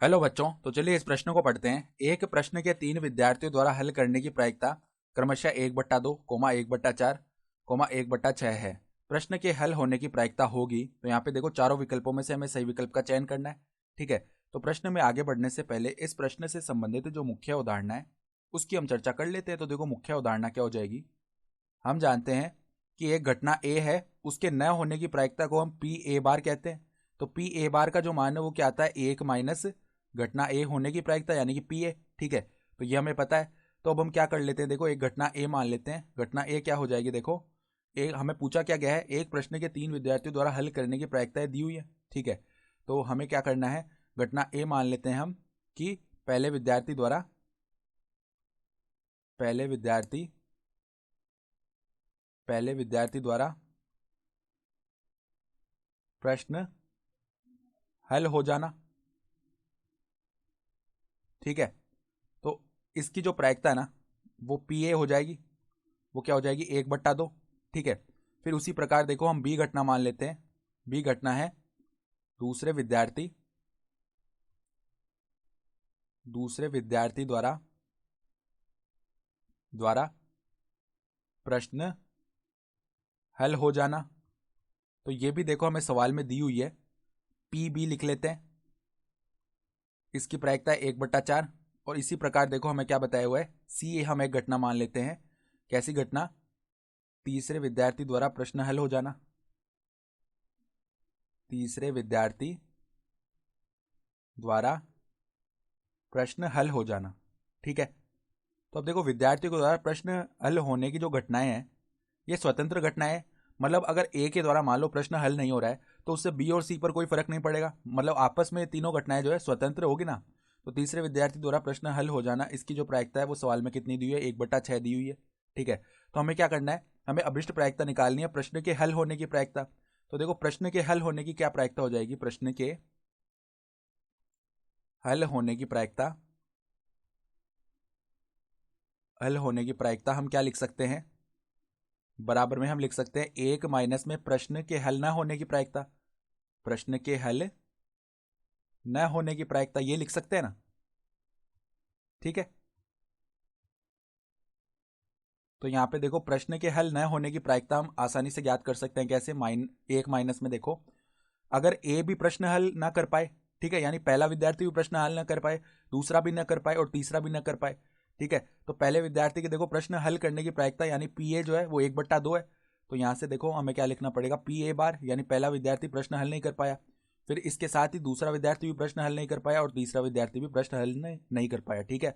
Hello बच्चों, तो चलिए इस प्रश्न को पढ़ते हैं। एक प्रश्न के 3 विद्यार्थियों द्वारा हल करने की प्रायिकता क्रमशः 1/2, 1/4, 1/6 है। प्रश्न के हल होने की प्रायिकता होगी। तो यहाँ पे देखो चारों विकल्पों में से हमें सही विकल्प का चयन करना है। ठीक है, तो प्रश्न में आगे बढ़ने से पहले इस प्रश्न से संबंधित जो मुख्य उदाहरण है उसकी हम चर्चा कर लेते हैं। तो देखो मुख्य उदाहरण क्या हो जाएगी। हम जानते हैं कि एक घटना ए है, उसके न होने की प्रायिकता को हम पी ए बार कहते हैं। तो पी ए बार का जो मान है वो क्या आता है, 1 माइनस घटना ए होने की प्रायिकता यानी कि पी ए। ठीक है, तो ये हमें पता है। तो अब हम क्या कर लेते हैं, देखो एक घटना ए मान लेते हैं। घटना ए क्या हो जाएगी, देखो एक हमें पूछा क्या गया है, एक प्रश्न के 3 विद्यार्थियों द्वारा हल करने की प्रायिकता दी हुई है। ठीक है, तो हमें क्या करना है, घटना ए मान लेते हैं हम कि पहले विद्यार्थी द्वारा प्रश्न हल हो जाना। ठीक है, तो इसकी जो प्रायिकता है ना वो पी ए हो जाएगी। वो क्या हो जाएगी, 1/2। ठीक है, फिर उसी प्रकार देखो हम बी घटना मान लेते हैं। बी घटना है दूसरे विद्यार्थी द्वारा प्रश्न हल हो जाना। तो ये भी देखो हमें सवाल में दी हुई है, पी बी लिख लेते हैं। इसकी प्रायिकता है 1/4। और इसी प्रकार देखो हमें क्या बताया हुआ है, सी हम एक घटना मान लेते हैं। कैसी घटना, तीसरे विद्यार्थी द्वारा प्रश्न हल हो जाना। तीसरे विद्यार्थी द्वारा प्रश्न हल हो जाना। ठीक है, तो अब देखो विद्यार्थी के द्वारा प्रश्न हल होने की जो घटनाएं हैं ये स्वतंत्र घटनाएं हैं। मतलब अगर ए के द्वारा मान लो प्रश्न हल नहीं हो रहा है तो उससे बी और सी पर कोई फर्क नहीं पड़ेगा। मतलब आपस में तीनों घटनाएं जो है स्वतंत्र होगी ना। तो तीसरे विद्यार्थी द्वारा प्रश्न हल हो जाना, इसकी जो प्रायिकता है वो सवाल में कितनी दी हुई है, 1/6 दी हुई है। ठीक है, तो हमें क्या करना है, हमें अभिष्ट प्रायिकता निकालनी है, प्रश्न के हल होने की प्रायिकता। तो देखो प्रश्न के हल होने की क्या प्रायिकता हो जाएगी, प्रश्न के हल होने की प्रायिकता हम क्या लिख सकते हैं, बराबर में हम लिख सकते हैं 1 माइनस में प्रश्न के हल न होने की प्रायिकता। प्रश्न के हल न होने की प्रायिकता ये लिख सकते हैं ना। ठीक है, तो यहां पे देखो प्रश्न के हल न होने की प्रायिकता हम आसानी से ज्ञात कर सकते हैं। कैसे, 1 माइनस में देखो अगर ए भी प्रश्न हल ना कर पाए, ठीक है, यानी पहला विद्यार्थी भी प्रश्न हल ना कर पाए, दूसरा भी ना कर पाए और तीसरा भी ना कर पाए। ठीक है, तो पहले विद्यार्थी के देखो प्रश्न हल करने की प्रायिकता यानी पी ए जो है वो 1/2 है। तो यहां से देखो हमें क्या लिखना पड़ेगा, पी ए बार, यानी पहला विद्यार्थी प्रश्न हल नहीं कर पाया, फिर इसके साथ ही दूसरा विद्यार्थी भी प्रश्न हल नहीं कर पाया और तीसरा विद्यार्थी भी प्रश्न हल नहीं कर पाया। ठीक है,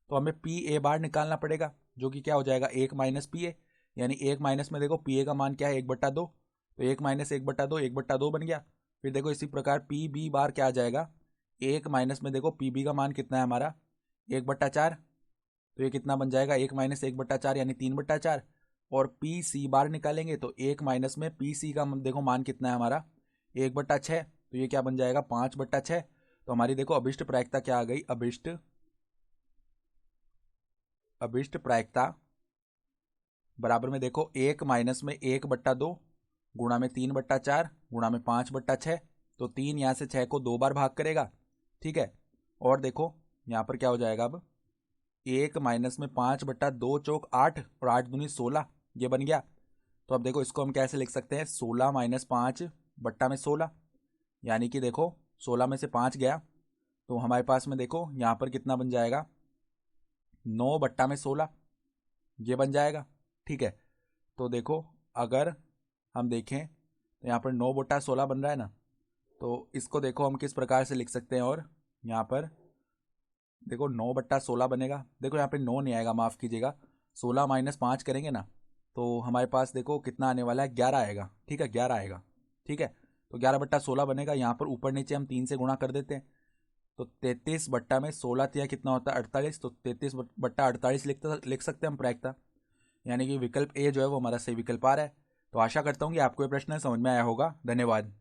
तो हमें पी ए बार निकालना पड़ेगा जो कि क्या हो जाएगा, 1 माइनस पी ए। यानी 1 माइनस में देखो पी ए का मान क्या है, 1/2। तो 1 माइनस 1/2 1/2 बन गया। फिर देखो इसी प्रकार पी बी बार क्या आ जाएगा, 1 माइनस में देखो पी बी का मान कितना है हमारा, 1/4। तो ये कितना बन जाएगा, 1 माइनस 1/4 यानी 3/4। और पी सी बार निकालेंगे तो 1 माइनस में पी सी का देखो मान कितना है हमारा, 1/6। तो ये क्या बन जाएगा, 5/6। तो हमारी देखो अभिष्ट प्रायिकता क्या आ गई, अभिष्ट प्रायिकता बराबर में देखो 1 माइनस में 1/2 गुणा में 3/4 गुणा में 5/6। तो 3 यहाँ से 6 को 2 बार भाग करेगा। ठीक है, और देखो यहाँ पर क्या हो जाएगा, अब 1 माइनस में 5/2 चौक 8 और 8 दूनी 16, ये बन गया। तो अब देखो इसको हम कैसे लिख सकते हैं, 16 माइनस 5/16, यानी कि देखो 16 में से 5 गया तो हमारे पास में देखो यहाँ पर कितना बन जाएगा, 9/16, ये बन जाएगा। ठीक है, तो देखो अगर हम देखें तो यहाँ पर 9/16 बन रहा है ना। तो इसको देखो हम किस प्रकार से लिख सकते हैं, और यहाँ पर देखो 9/16 बनेगा। देखो यहाँ पे 9 नहीं आएगा, माफ़ कीजिएगा, 16 माइनस 5 करेंगे ना तो हमारे पास देखो कितना आने वाला है, 11 आएगा। ठीक है, 11 आएगा। ठीक है, तो 11/16 बनेगा। यहाँ पर ऊपर नीचे हम 3 से गुणा कर देते हैं तो 33/16 या कितना होता है, 48। तो 33/48 लिख सकते हैं हम प्रायिकता। यानी कि विकल्प ए जो है वो हमारा सही विकल्प आ रहा है। तो आशा करता हूँ कि आपको ये प्रश्न समझ में आया होगा। धन्यवाद।